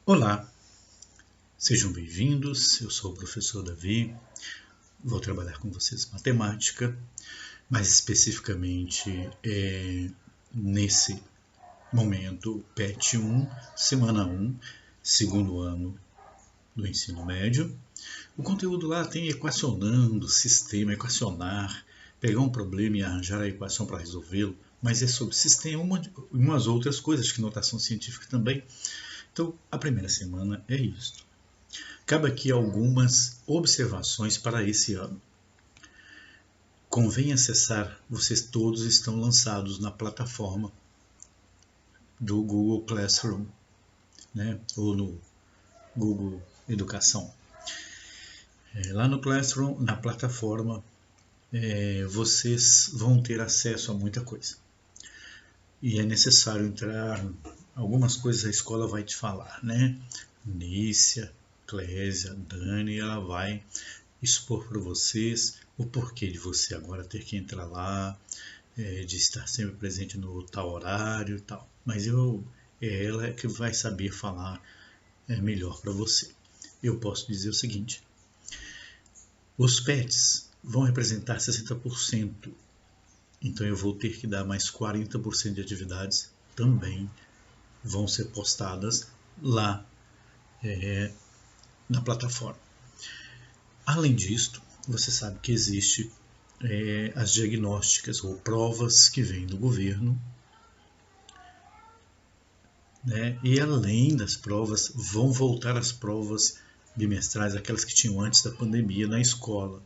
Olá, sejam bem-vindos. Eu sou o professor Davi. Vou trabalhar com vocês matemática, mais especificamente nesse momento PET 1, semana 1, segundo ano do ensino médio. O conteúdo lá tem equacionando, sistema, equacionar, pegar um problema e arranjar a equação para resolvê-lo, mas é sobre sistema e umas outras coisas, que notação científica também. Então, a primeira semana é isso. Cabe aqui algumas observações para esse ano. Convém acessar, vocês todos estão lançados na plataforma do Google Classroom, né? Ou no Google Educação. Lá no Classroom, na plataforma, vocês vão ter acesso a muita coisa. E é necessário entrar, algumas coisas a escola vai te falar, né? Nícia, Clésia, Dani, ela vai expor para vocês o porquê de você agora ter que entrar lá, de estar sempre presente no tal horário e tal. Mas ela é que vai saber falar melhor para você. Eu posso dizer o seguinte: os PETs vão representar 60%, então eu vou ter que dar mais 40% de atividades também vão ser postadas lá na plataforma. Além disto, você sabe que existe as diagnósticas ou provas que vêm do governo, né? E além das provas, vão voltar as provas bimestrais, aquelas que tinham antes da pandemia na escola.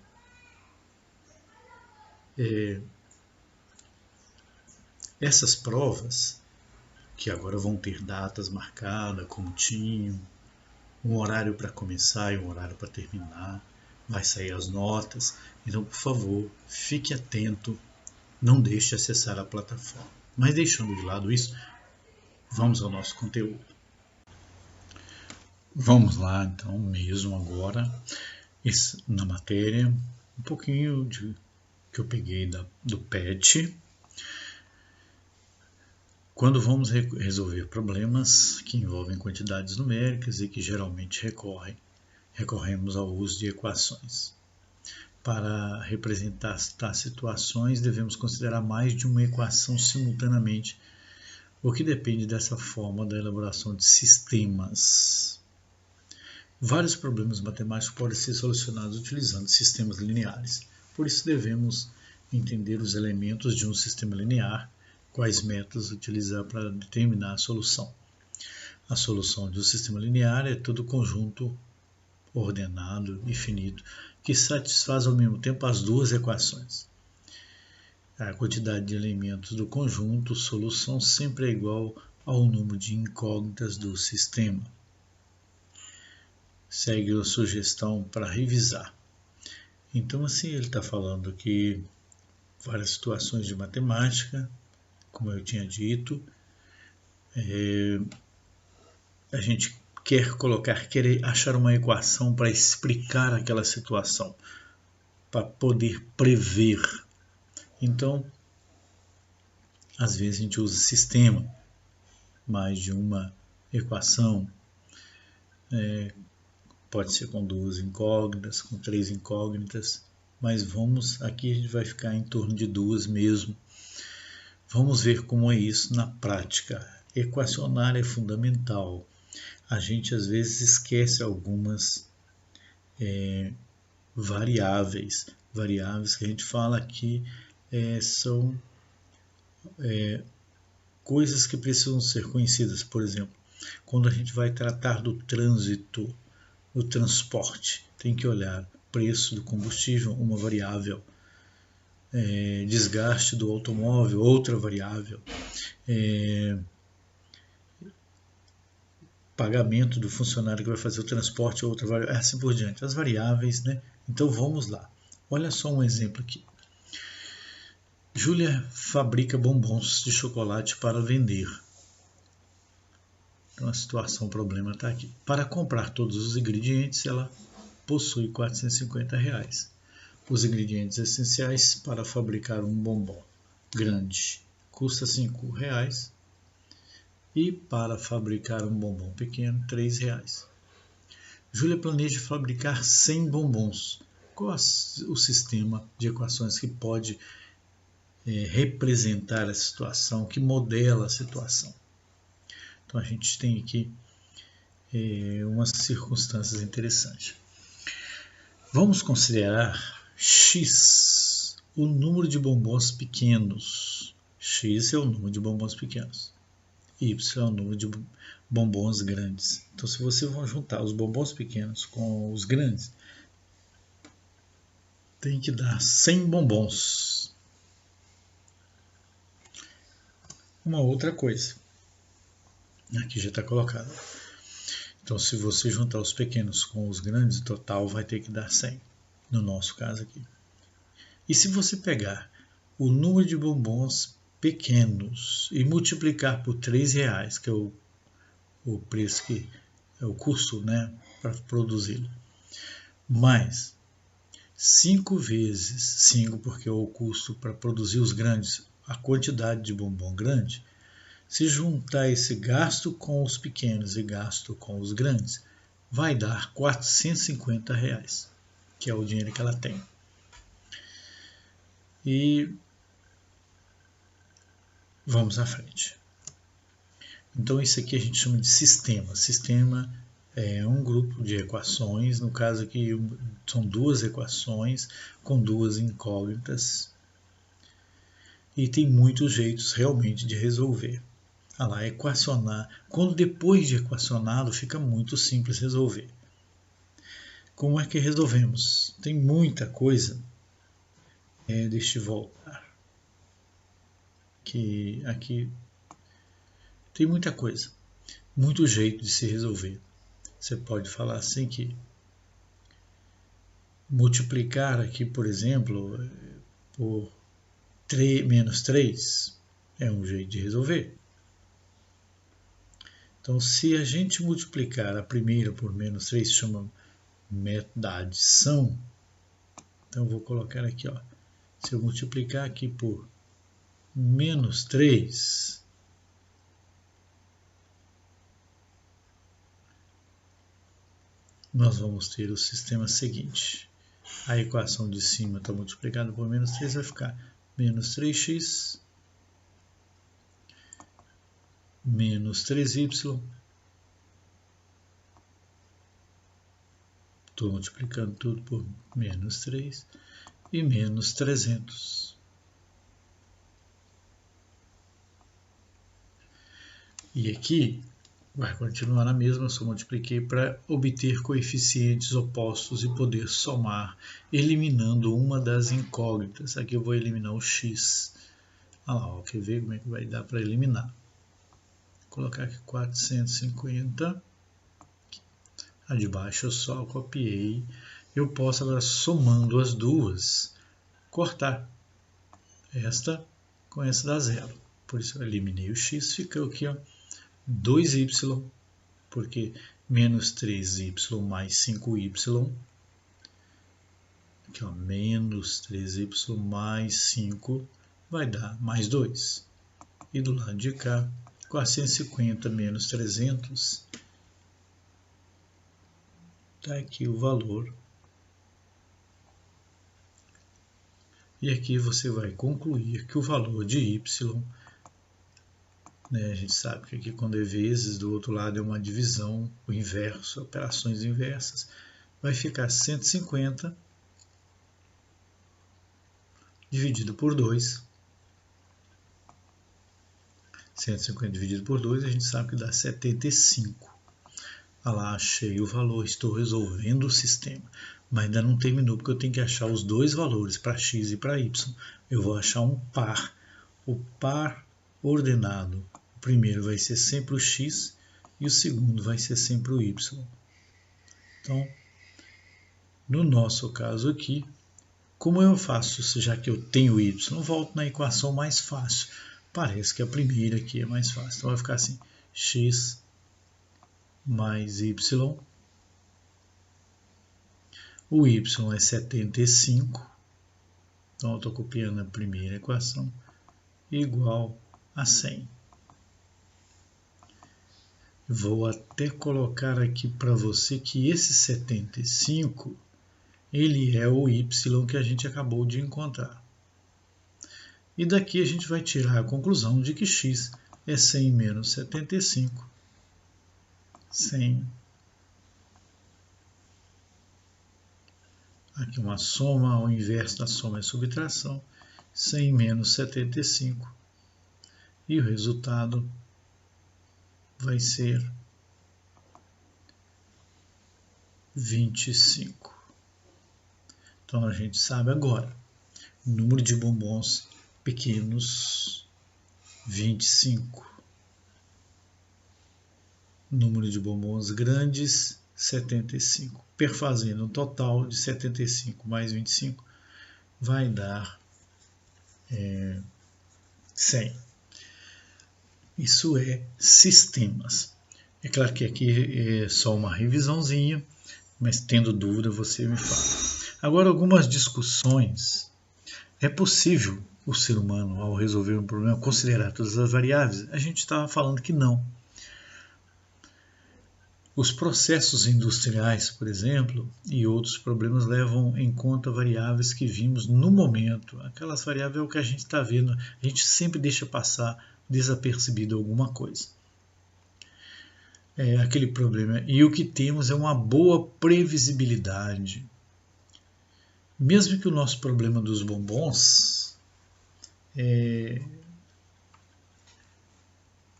Essas provas, que agora vão ter datas marcadas, como tinham, um horário para começar e um horário para terminar, vai sair as notas. Então, por favor, fique atento, não deixe de acessar a plataforma. Mas deixando de lado isso, vamos ao nosso conteúdo. Vamos lá, então, mesmo agora, na matéria, um pouquinho que eu peguei do PET. Quando vamos resolver problemas que envolvem quantidades numéricas e que geralmente recorremos ao uso de equações. Para representar tais situações, devemos considerar mais de uma equação simultaneamente, o que depende dessa forma da elaboração de sistemas. Vários problemas matemáticos podem ser solucionados utilizando sistemas lineares. Por isso, devemos entender os elementos de um sistema linear, quais métodos utilizar para determinar a solução. A solução de um sistema linear é todo conjunto ordenado e finito que satisfaz ao mesmo tempo as duas equações. A quantidade de elementos do conjunto solução sempre é igual ao número de incógnitas do sistema. Segue a sugestão para revisar. Então, assim, ele está falando que várias situações de matemática, como eu tinha dito, a gente quer achar uma equação para explicar aquela situação, para poder prever. Então, às vezes a gente usa sistema, mais de uma equação, pode ser com duas incógnitas, com três incógnitas, mas aqui a gente vai ficar em torno de duas mesmo. Vamos ver como é isso na prática. Equacionar é fundamental. A gente às vezes esquece algumas variáveis que a gente fala aqui são coisas que precisam ser conhecidas. Por exemplo, quando a gente vai tratar do trânsito, do transporte, tem que olhar preço do combustível, uma variável, desgaste do automóvel, outra variável, pagamento do funcionário que vai fazer o transporte, outra variável, assim por diante, as variáveis, né? Então vamos lá. Olha só um exemplo aqui. Júlia fabrica bombons de chocolate para vender. Então a situação, o problema está aqui. Para comprar todos os ingredientes, ela possui R$450. Os ingredientes essenciais para fabricar um bombom grande custa R$5. E para fabricar um bombom pequeno, R$ 3. Júlia planeja fabricar 100 bombons. Qual o sistema de equações que pode representar a situação, que modela a situação? Então a gente tem aqui umas circunstâncias interessantes. Vamos considerar x o número de bombons pequenos. X é o número de bombons pequenos. Y é o número de bombons grandes. Então, se você for juntar os bombons pequenos com os grandes, tem que dar 100 bombons. Uma outra coisa, aqui já está colocado. Então, se você juntar os pequenos com os grandes, o total vai ter que dar 100, no nosso caso aqui. E se você pegar o número de bombons pequenos e multiplicar por R$3, que é o preço que é o custo, né, para produzi-lo, mais 5 vezes 5, porque é o custo para produzir os grandes, a quantidade de bombom grande, se juntar esse gasto com os pequenos e gasto com os grandes, vai dar R$450, que é o dinheiro que ela tem. E vamos à frente. Então isso aqui a gente chama de sistema. Sistema é um grupo de equações, no caso aqui são duas equações com duas incógnitas. E tem muitos jeitos realmente de resolver. Lá, equacionar. Quando depois de equacionado fica muito simples resolver. Como é que resolvemos? Tem muita coisa. Deixa eu voltar. Que aqui tem muita coisa. Muito jeito de se resolver. Você pode falar assim que multiplicar aqui, por exemplo, por menos 3 é um jeito de resolver. Então, se a gente multiplicar a primeira por menos 3, se chama método da adição. Então, eu vou colocar aqui, ó. Se eu multiplicar aqui por menos 3, nós vamos ter o sistema seguinte. A equação de cima está multiplicada por menos 3, vai ficar menos 3x menos 3y. Estou multiplicando tudo por menos 3 e menos 300. E aqui vai continuar na mesma, só multipliquei para obter coeficientes opostos e poder somar, eliminando uma das incógnitas. Aqui eu vou eliminar o x. Olha lá, ó, quer ver como é que vai dar para eliminar? Vou colocar aqui 450. A de baixo eu só copiei. Eu posso agora, somando as duas, cortar esta com essa da zero. Por isso eu eliminei o x, ficou aqui, ó, 2y, porque menos 3y mais 5y, aqui ó, menos 3y mais 5 vai dar mais 2. E do lado de cá, 450 menos 300, está aqui o valor. E aqui você vai concluir que o valor de y, né, a gente sabe que aqui quando é vezes, do outro lado é uma divisão, o inverso, operações inversas, vai ficar 150 dividido por 2. 150 dividido por 2, a gente sabe que dá 75. Lá, achei o valor, estou resolvendo o sistema. Mas ainda não terminou, porque eu tenho que achar os dois valores, para x e para y. Eu vou achar um par. O par ordenado, o primeiro vai ser sempre o x e o segundo vai ser sempre o y. Então, no nosso caso aqui, como eu faço, já que eu tenho y, volto na equação mais fácil. Parece que a primeira aqui é mais fácil. Então vai ficar assim, x mais y. O y é 75. Então eu estou copiando a primeira equação. Igual a 100. Vou até colocar aqui para você que esse 75, ele é o y que a gente acabou de encontrar. E daqui a gente vai tirar a conclusão de que x é 100 menos 75. 100. Aqui uma soma, ao inverso da soma é subtração. 100 menos 75. E o resultado vai ser 25. Então a gente sabe agora, número de bombons pequenos, 25. Número de bombons grandes, 75. Perfazendo um total de 75 mais 25 vai dar 100. Isso é sistemas. É claro que aqui é só uma revisãozinha, mas tendo dúvida você me fala. Agora, algumas discussões. É possível o ser humano, ao resolver um problema, considerar todas as variáveis? A gente estava falando que não. Os processos industriais, por exemplo, e outros problemas levam em conta variáveis que vimos no momento. Aquelas variáveis é o que a gente está vendo, a gente sempre deixa passar desapercebido alguma coisa. É aquele problema. E o que temos é uma boa previsibilidade. Mesmo que o nosso problema dos bombons,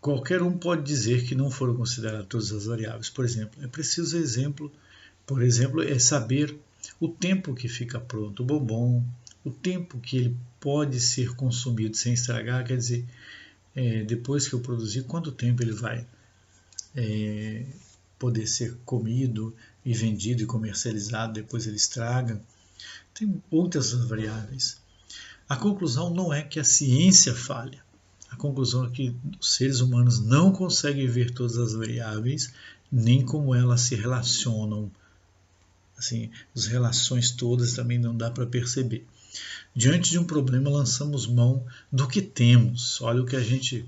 qualquer um pode dizer que não foram consideradas todas as variáveis. Por exemplo, é preciso é saber o tempo que fica pronto o bombom, o tempo que ele pode ser consumido sem estragar, quer dizer, depois que eu produzir, quanto tempo ele vai poder ser comido e vendido e comercializado, depois ele estraga. Tem outras variáveis. A conclusão não é que a ciência falha. A conclusão é que os seres humanos não conseguem ver todas as variáveis, nem como elas se relacionam. Assim, as relações todas também não dá para perceber. Diante de um problema, lançamos mão do que temos. Olha o que a gente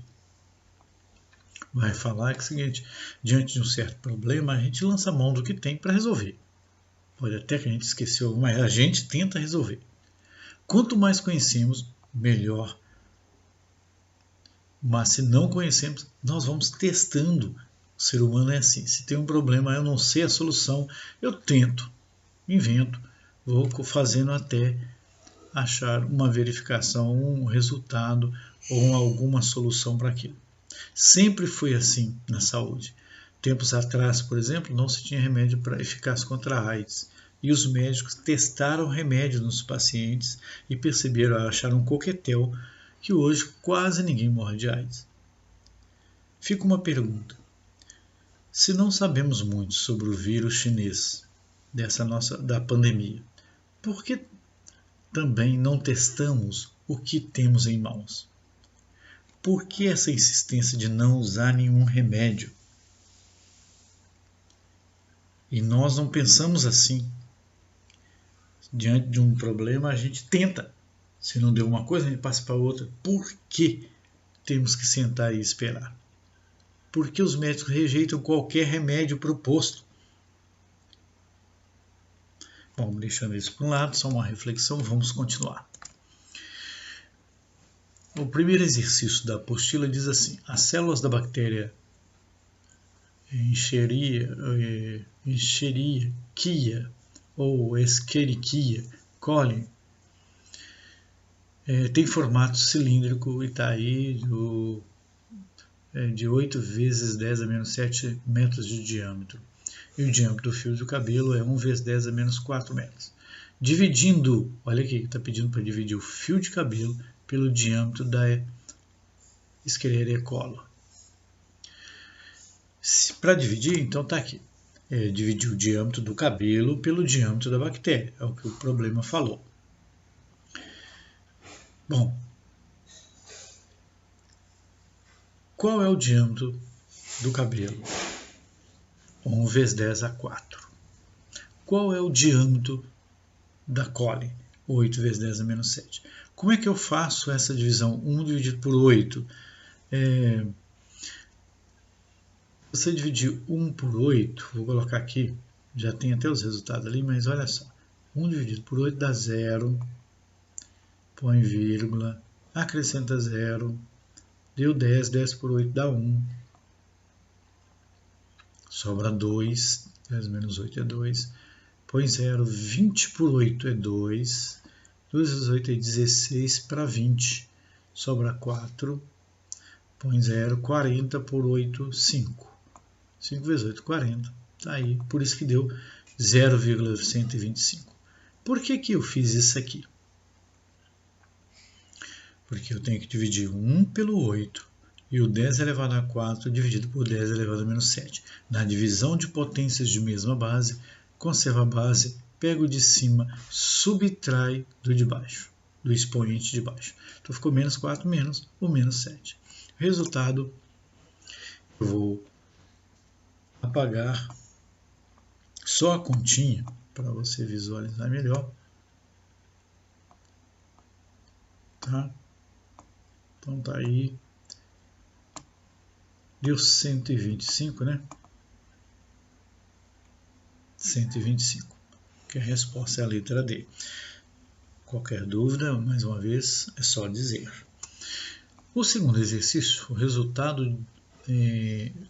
vai falar, que é o seguinte: diante de um certo problema, a gente lança mão do que tem para resolver. Pode até que a gente esqueceu, mas a gente tenta resolver. Quanto mais conhecemos, melhor. Mas se não conhecemos, nós vamos testando. O ser humano é assim. Se tem um problema, eu não sei a solução, eu tento, invento, vou fazendo até achar uma verificação, um resultado ou alguma solução para aquilo. Sempre foi assim na saúde. Tempos atrás, por exemplo, não se tinha remédio eficaz contra a AIDS. E os médicos testaram remédio nos pacientes e perceberam, acharam um coquetel, que hoje quase ninguém morre de AIDS. Fica uma pergunta. Se não sabemos muito sobre o vírus chinês, da pandemia, por que também não testamos o que temos em mãos? Por que essa insistência de não usar nenhum remédio? E nós não pensamos assim. Diante de um problema, a gente tenta. Se não deu uma coisa, a gente passa para outra. Por que temos que sentar e esperar? Por que os médicos rejeitam qualquer remédio proposto? Bom, deixando isso para um lado, só uma reflexão, vamos continuar. O primeiro exercício da apostila diz assim: as células da bactéria Escherichia ou Escherichia coli tem formato cilíndrico e está aí de 8 vezes 10 a menos 7 metros de diâmetro. E o diâmetro do fio do cabelo é 1 vezes 10 a menos 4 metros. Dividindo, olha aqui, está pedindo para dividir o fio de cabelo pelo diâmetro da Escherichia coli. Para dividir, então está aqui. Dividir o diâmetro do cabelo pelo diâmetro da bactéria. É o que o problema falou. Bom, qual é o diâmetro do cabelo? 1 vezes 10 a 4. Qual é o diâmetro da coli? 8 vezes 10 a menos 7. Como é que eu faço essa divisão? 1 dividido por 8. você dividir 1 por 8, vou colocar aqui, já tem até os resultados ali, mas olha só. 1 dividido por 8 dá 0, põe vírgula, acrescenta 0, deu 10, 10 por 8 dá 1, sobra 2, 10 menos 8 é 2, põe 0, 20 por 8 é 2, 2 vezes 8 é 16 para 20, sobra 4, põe 0, 40 por 8, 5. 5 vezes 8, 40. Tá aí, por isso que deu 0,125. Por que eu fiz isso aqui? Porque eu tenho que dividir 1 pelo 8 e o 10 elevado a 4 dividido por 10 elevado a menos 7. Na divisão de potências de mesma base, conserva a base, pega o de cima, subtrai do de baixo, do expoente de baixo. Então ficou menos 4 menos o menos 7. Resultado, eu vou apagar só a continha para você visualizar melhor. Tá? Então tá aí. Deu 125, né? 125. Que a resposta é a letra D. Qualquer dúvida, mais uma vez, é só dizer. O segundo exercício, o resultado,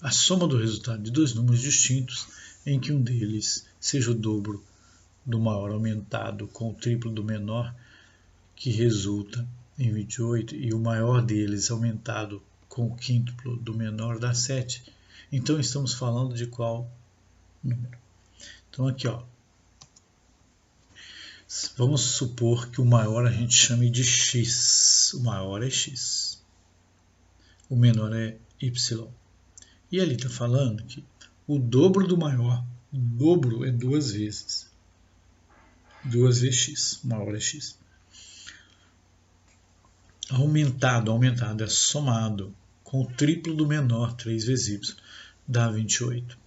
a soma do resultado de dois números distintos, em que um deles seja o dobro do maior aumentado com o triplo do menor, que resulta em 28, e o maior deles aumentado com o quíntuplo do menor dá 7. Então estamos falando de qual número? Então aqui, ó, vamos supor que o maior a gente chame de x. O maior é x. O menor é y. E ali está falando que o dobro do maior, o dobro é 2 vezes. 2 vezes x. O maior é x. Aumentado é somado com o triplo do menor, 3 vezes y, dá 28.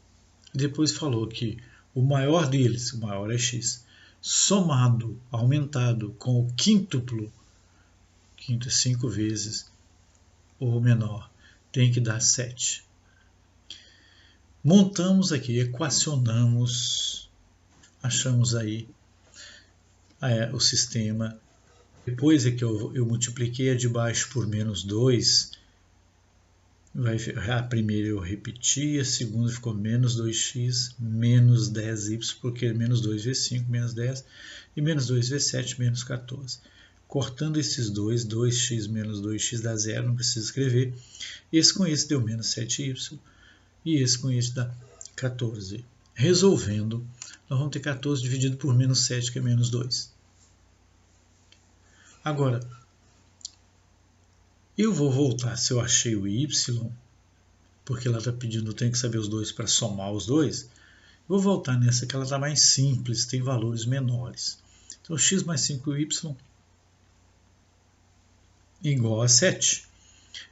E depois falou que o maior deles, o maior é x, somado, aumentado com o quíntuplo, quinto é 5 vezes o menor, tem que dar 7. Montamos aqui, equacionamos, achamos aí o sistema. Depois é que eu multipliquei a de baixo por menos 2, a primeira eu repeti, a segunda ficou menos 2x, menos 10y, porque menos 2 vezes 5, menos 10, e menos 2 vezes 7, menos 14. Cortando esses dois, 2x menos 2x dá 0, não precisa escrever. Esse com esse deu menos 7y, e esse com esse dá 14. Resolvendo, nós vamos ter 14 dividido por menos 7, que é menos 2. Agora, eu vou voltar, se eu achei o y, porque ela está pedindo, eu tenho que saber os dois para somar os dois, vou voltar nessa que ela está mais simples, tem valores menores. Então, x mais 5y igual a 7.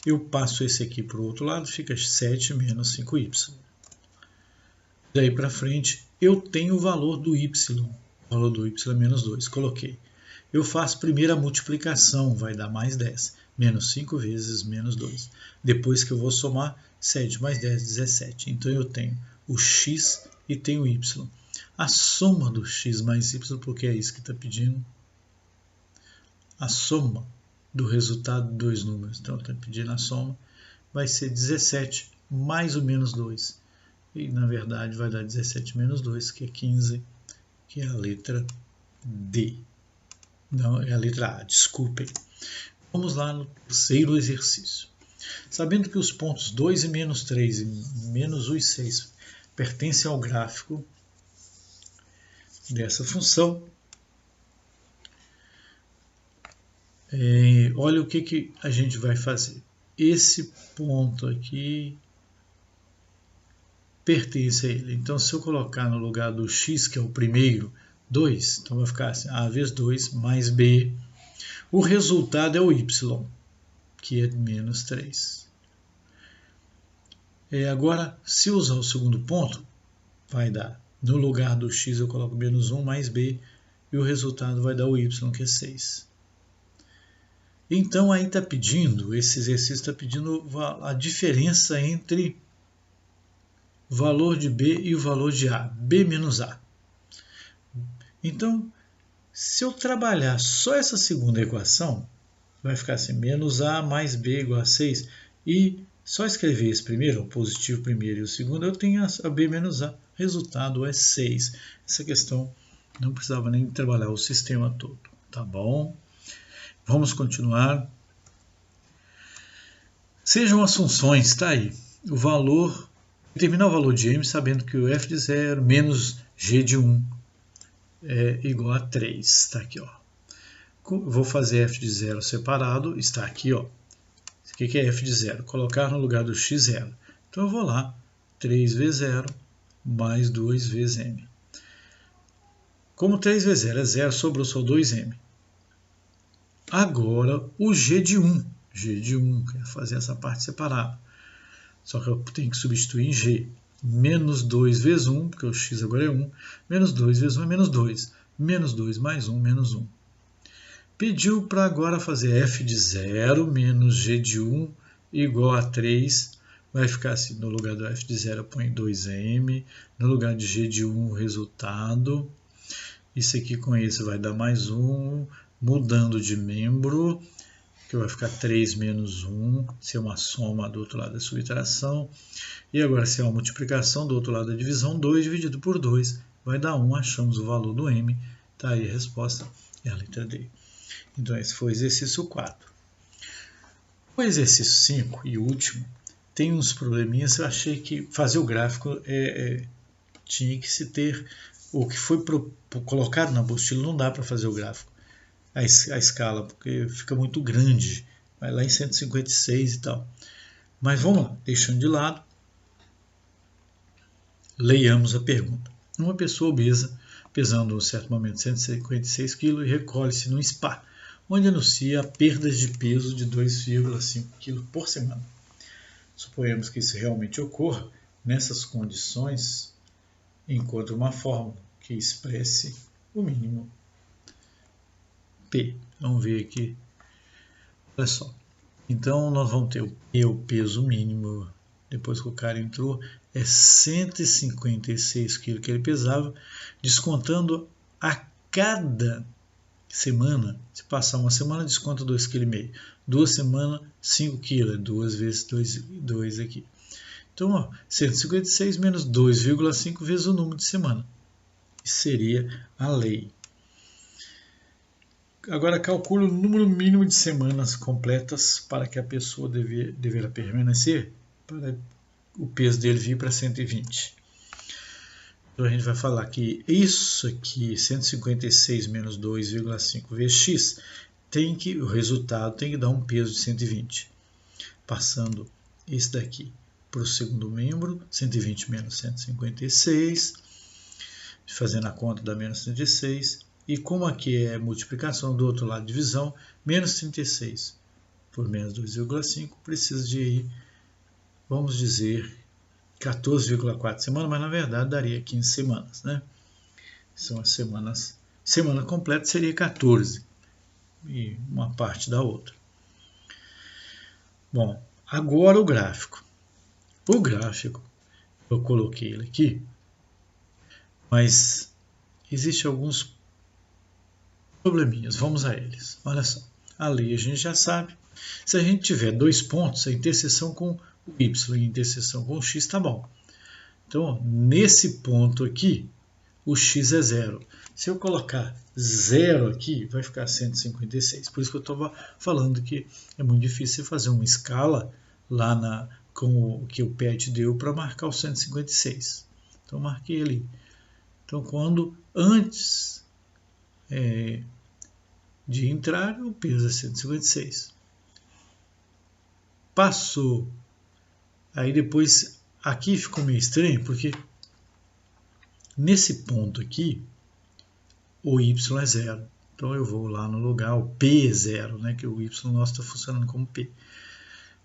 Eu passo esse aqui para o outro lado, fica 7 menos 5y. Daí para frente, eu tenho o valor do y. O valor do y é menos 2. Coloquei. Eu faço primeiro a multiplicação, vai dar mais 10. Menos 5 vezes menos 2. Depois que eu vou somar, 7 mais 10, 17. Então eu tenho o x e tenho o y. A soma do x mais y, porque é isso que está pedindo. A soma do resultado de dois números, então está pedindo a soma, vai ser 17 mais o menos 2. E na verdade vai dar 17 menos 2, que é 15, que é a letra D. Não, é a letra A, desculpem. Vamos lá no terceiro exercício. Sabendo que os pontos 2 e menos 3 e menos 1 e 6 pertencem ao gráfico dessa função, olha o que a gente vai fazer. Esse ponto aqui pertence a ele. Então, se eu colocar no lugar do x, que é o primeiro, 2, então vai ficar assim, a vezes 2 mais b. O resultado é o y, que é menos 3. Agora, se usar o segundo ponto, vai dar, no lugar do x eu coloco menos 1 mais b, e o resultado vai dar o y, que é 6. Então, aí está pedindo, esse exercício está pedindo a diferença entre o valor de B e o valor de A, B menos A. Então, se eu trabalhar só essa segunda equação, vai ficar assim, menos A mais B igual a 6, e só escrever esse primeiro, o positivo primeiro e o segundo, eu tenho a B menos A, resultado é 6. Essa questão não precisava nem trabalhar o sistema todo, tá bom? Vamos continuar. Sejam as funções, tá aí, o valor, determinar o valor de M sabendo que o f de 0 menos g de 1 é igual a 3, está aqui, ó. Vou fazer f de 0 separado, está aqui, ó. O que é f de 0? Colocar no lugar do x0. Então eu vou lá, 3 vezes 0 mais 2 vezes m. Como 3 vezes 0 é 0, sobrou só 2m. Agora o g de 1. G de 1, quero fazer essa parte separada. Só que eu tenho que substituir em g. Menos 2 vezes 1, porque o x agora é 1. Menos 2 vezes 1 é menos 2. Menos 2 mais 1, menos 1. Pediu para agora fazer f de 0 menos g de 1 igual a 3. Vai ficar assim, no lugar do f de 0 eu ponho 2m. No lugar de g de 1 o resultado. Isso aqui com esse vai dar mais 1. Mudando de membro, que vai ficar 3 menos 1. Se é uma soma, do outro lado é subtração. E agora se é uma multiplicação, do outro lado é divisão, 2 dividido por 2. Vai dar 1, achamos o valor do m. Está aí a resposta, é a letra D. Então, esse foi o exercício 4. O exercício 5 e último tem uns probleminhas. Eu achei que fazer o gráfico tinha que se ter o que foi colocado na apostila. Não dá para fazer o gráfico, a escala, porque fica muito grande. Vai lá em 156 e tal. Mas vamos lá, deixando de lado, leiamos a pergunta. Uma pessoa obesa, pesando em um certo momento 156 kg, e recolhe-se num spa, onde anuncia perdas de peso de 2,5 kg por semana. Suponhamos que isso realmente ocorra. Nessas condições, encontre uma fórmula que expresse o mínimo P. Vamos ver aqui. Olha só. Então, nós vamos ter o peso mínimo, depois que o cara entrou, é 156 kg que ele pesava, descontando a cada semana. Se passar uma semana, desconta 2,5 kg. 2 semanas, 5 kg. 2 vezes 2 aqui. Então, ó, 156 menos 2,5 vezes o número de semana. Isso seria a lei. Agora, calcule o número mínimo de semanas completas para que a pessoa deverá permanecer para o peso dele vir para 120. Então, a gente vai falar que isso aqui, 156 menos 2,5 vezes x, o resultado tem que dar um peso de 120. Passando esse daqui para o segundo membro, 120 menos 156, fazendo a conta dá menos 106. E como aqui é multiplicação, do outro lado divisão, menos 36 por menos 2,5, precisa de, vamos dizer, 14,4 semanas, mas na verdade daria 15 semanas, né? São as semanas, semana completa seria 14, e uma parte da outra. Bom, agora o gráfico. O gráfico, eu coloquei ele aqui, mas existem alguns probleminhas, vamos a eles. Olha só, a lei a gente já sabe. Se a gente tiver 2 pontos, a interseção com o y e a interseção com o x está bom. Então, ó, nesse ponto aqui, o x é 0. Se eu colocar 0 aqui, vai ficar 156. Por isso que eu estava falando que é muito difícil fazer uma escala lá com o que o PET deu para marcar o 156. Então, marquei ali. Então, quando antes de entrar, o peso é 156. Passou. Aí depois, aqui ficou meio estranho, porque nesse ponto aqui, o y é 0. Então eu vou lá no lugar, o p é 0, né, que o y nosso está funcionando como p.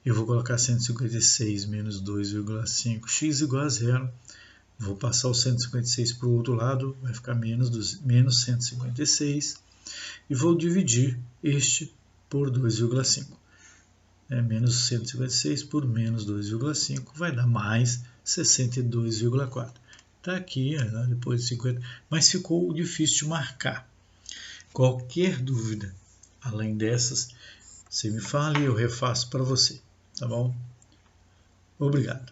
Eu vou colocar 156 menos 2,5, x igual a 0. Vou passar o 156 para o outro lado, vai ficar menos 156. E vou dividir este por 2,5. Menos 156 por menos 2,5 vai dar mais 62,4. Está aqui, né, depois de 50, mas ficou difícil de marcar. Qualquer dúvida além dessas, você me fala e eu refaço para você, tá bom? Obrigado.